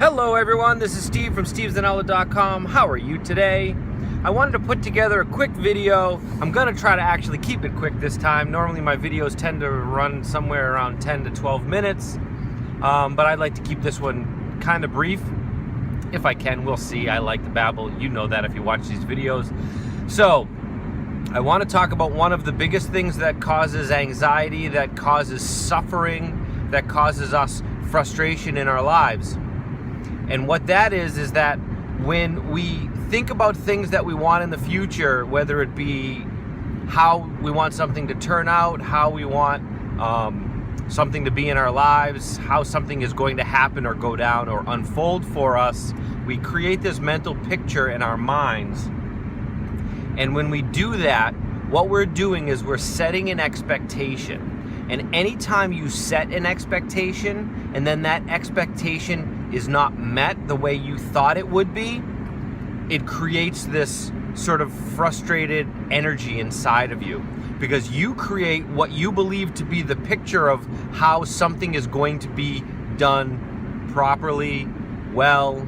Hello everyone, this is Steve from stevezanella.com. How are you today? I wanted to put together a quick video. I'm going to try to actually keep it quick this time. Normally my videos tend to run somewhere around 10 to 12 minutes, but I'd like to keep this one kind of brief. If I can, we'll see. I like to babble. You know that if you watch these videos. So, I want to talk about one of the biggest things that causes anxiety, that causes suffering, that causes us frustration in our lives. And what that is that when we think about things that we want in the future, whether it be how we want something to turn out, how we want something to be in our lives, how something is going to happen or go down or unfold for us, we create this mental picture in our minds. And when we do that, what we're doing is we're setting an expectation. And anytime you set an expectation and then that expectation is not met the way you thought it would be, it creates this sort of frustrated energy inside of you, because you create what you believe to be the picture of how something is going to be done properly, well,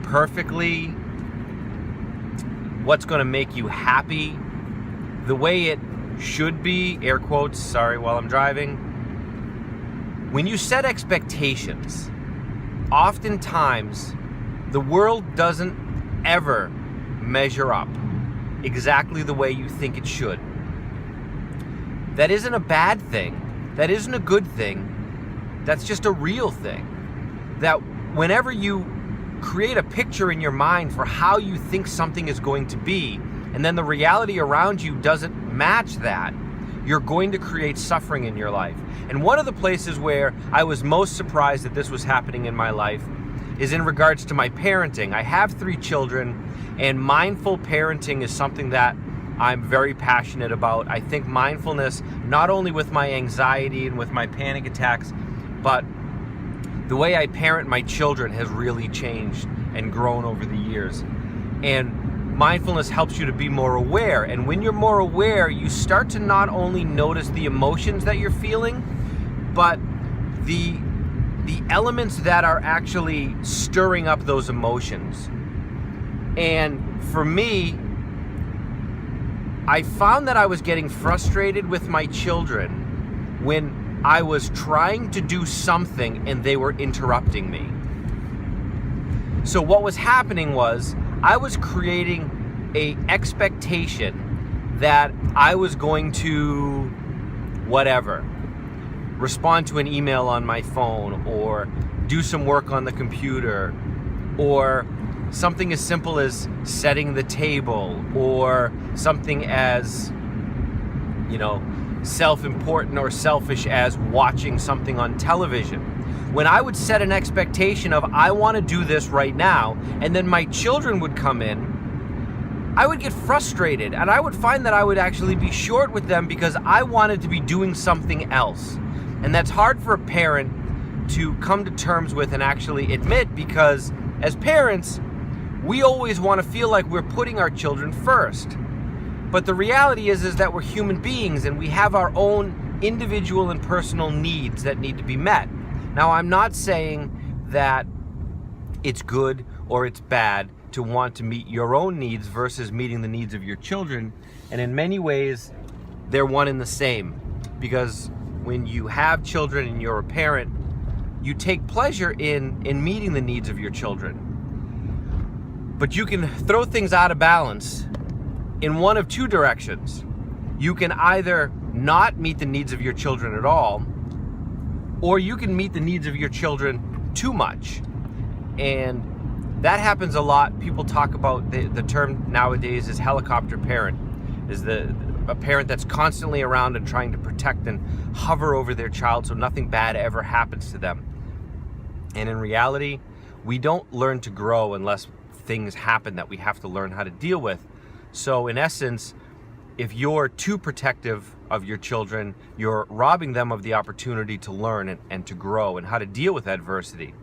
perfectly, what's going to make you happy, the way it should be, air quotes, sorry, while I'm driving. When you set expectations, oftentimes the world doesn't ever measure up exactly the way you think it should. That isn't a bad thing. That isn't a good thing. That's just a real thing. That whenever you create a picture in your mind for how you think something is going to be, and then the reality around you doesn't match that, you're going to create suffering in your life. And one of the places where I was most surprised that this was happening in my life is in regards to my parenting. I have 3 children, and mindful parenting is something that I'm very passionate about. I think mindfulness, not only with my anxiety and with my panic attacks, but the way I parent my children has really changed and grown over the years. And mindfulness helps you to be more aware. And when you're more aware, you start to not only notice the emotions that you're feeling, but the elements that are actually stirring up those emotions. And for me, I found that I was getting frustrated with my children when I was trying to do something and they were interrupting me. So what was happening was I was creating an expectation that I was going to whatever, respond to an email on my phone, or do some work on the computer, or something as simple as setting the table, or something as, self-important or selfish as watching something on television. When I would set an expectation of, I want to do this right now, and then my children would come in, I would get frustrated, and I would find that I would actually be short with them because I wanted to be doing something else. And that's hard for a parent to come to terms with and actually admit, because as parents, we always want to feel like we're putting our children first. But the reality is that we're human beings and we have our own individual and personal needs that need to be met. Now, I'm not saying that it's good or it's bad to want to meet your own needs versus meeting the needs of your children. And in many ways, they're one and the same. Because when you have children and you're a parent, you take pleasure in meeting the needs of your children. But you can throw things out of balance in one of 2 directions. You can either not meet the needs of your children at all, or you can meet the needs of your children too much. And that happens a lot. People talk about the term nowadays is helicopter parent, is a parent that's constantly around and trying to protect and hover over their child so nothing bad ever happens to them. And in reality, we don't learn to grow unless things happen that we have to learn how to deal with. So in essence, if you're too protective of your children, you're robbing them of the opportunity to learn and to grow and how to deal with adversity.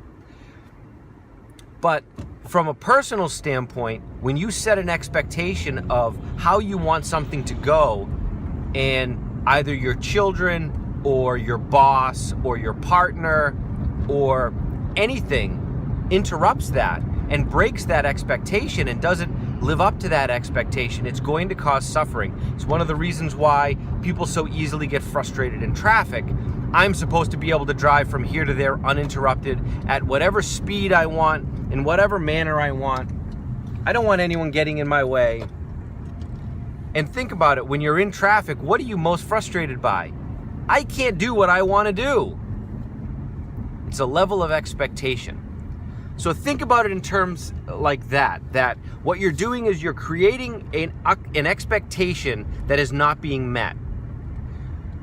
But from a personal standpoint, when you set an expectation of how you want something to go, and either your children or your boss or your partner or anything interrupts that and breaks that expectation and doesn't live up to that expectation, it's going to cause suffering. It's one of the reasons why people so easily get frustrated in traffic. I'm supposed to be able to drive from here to there uninterrupted at whatever speed I want, in whatever manner I want. I don't want anyone getting in my way. And think about it, when you're in traffic, what are you most frustrated by? I can't do what I want to do. It's a level of expectation. So think about it in terms like that what you're doing is you're creating an expectation that is not being met.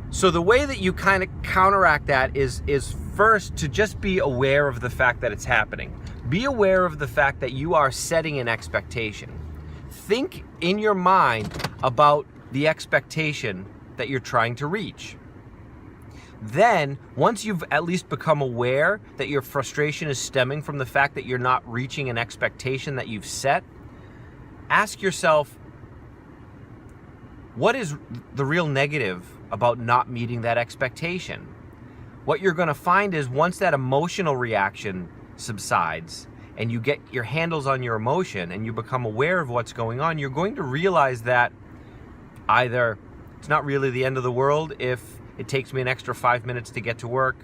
So the way that you kind of counteract that is first to just be aware of the fact that it's happening. Be aware of the fact that you are setting an expectation. Think in your mind about the expectation that you're trying to reach. Then, once you've at least become aware that your frustration is stemming from the fact that you're not reaching an expectation that you've set, ask yourself, what is the real negative about not meeting that expectation? What you're going to find is once that emotional reaction subsides and you get your handles on your emotion and you become aware of what's going on, you're going to realize that either it's not really the end of the world if it takes me an extra 5 minutes to get to work.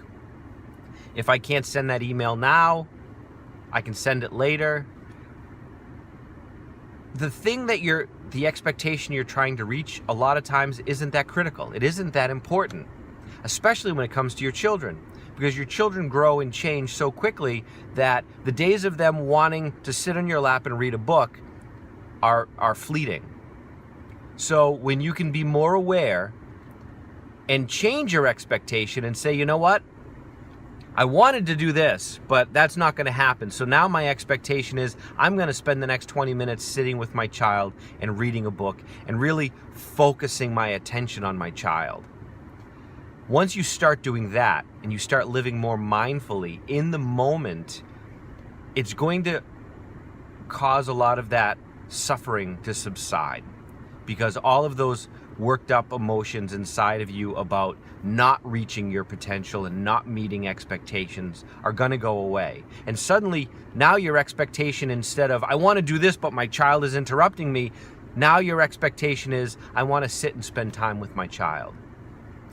If I can't send that email now, I can send it later. The expectation you're trying to reach a lot of times isn't that critical. It isn't that important, especially when it comes to your children, because your children grow and change so quickly that the days of them wanting to sit on your lap and read a book are fleeting. So when you can be more aware and change your expectation and say, you know what? I wanted to do this, but that's not going to happen. So now my expectation is I'm going to spend the next 20 minutes sitting with my child and reading a book and really focusing my attention on my child. Once you start doing that and you start living more mindfully in the moment, it's going to cause a lot of that suffering to subside, because all of those worked up emotions inside of you about not reaching your potential and not meeting expectations are going to go away. And suddenly, now your expectation, instead of I want to do this but my child is interrupting me, now your expectation is I want to sit and spend time with my child.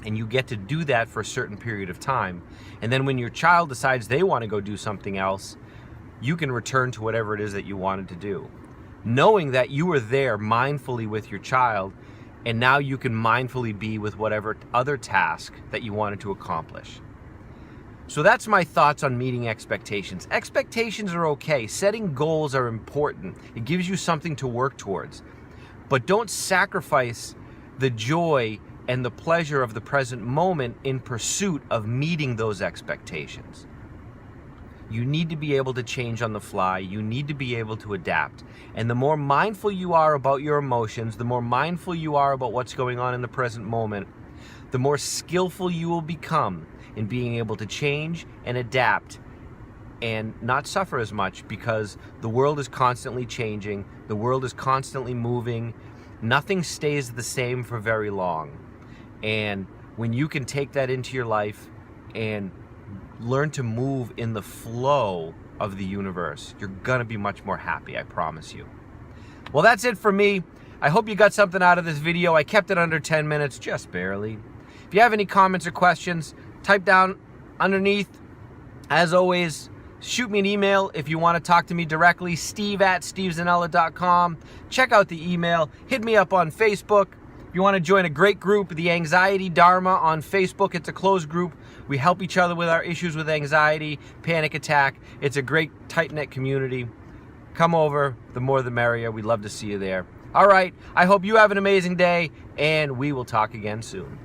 And you get to do that for a certain period of time. And then when your child decides they want to go do something else, you can return to whatever it is that you wanted to do, knowing that you were there mindfully with your child. And now you can mindfully be with whatever other task that you wanted to accomplish. So that's my thoughts on meeting expectations. Expectations are okay. Setting goals are important. It gives you something to work towards. But don't sacrifice the joy and the pleasure of the present moment in pursuit of meeting those expectations. You need to be able to change on the fly. You need to be able to adapt. And the more mindful you are about your emotions, the more mindful you are about what's going on in the present moment, the more skillful you will become in being able to change and adapt and not suffer as much, because the world is constantly changing. The world is constantly moving. Nothing stays the same for very long. And when you can take that into your life and learn to move in the flow of the universe, you're gonna be much more happy, I promise you. Well, that's it for me. I hope you got something out of this video. I kept it under 10 minutes, just barely. If you have any comments or questions, type down underneath. As always, shoot me an email if you want to talk to me directly, steve@stevezanella.com. Check out the email. Hit me up on Facebook. If you want to join a great group, the Anxiety Dharma on Facebook, it's a closed group. We help each other with our issues with anxiety, panic attack. It's a great tight-knit community. Come over, the more the merrier. We'd love to see you there. All right, I hope you have an amazing day, and we will talk again soon.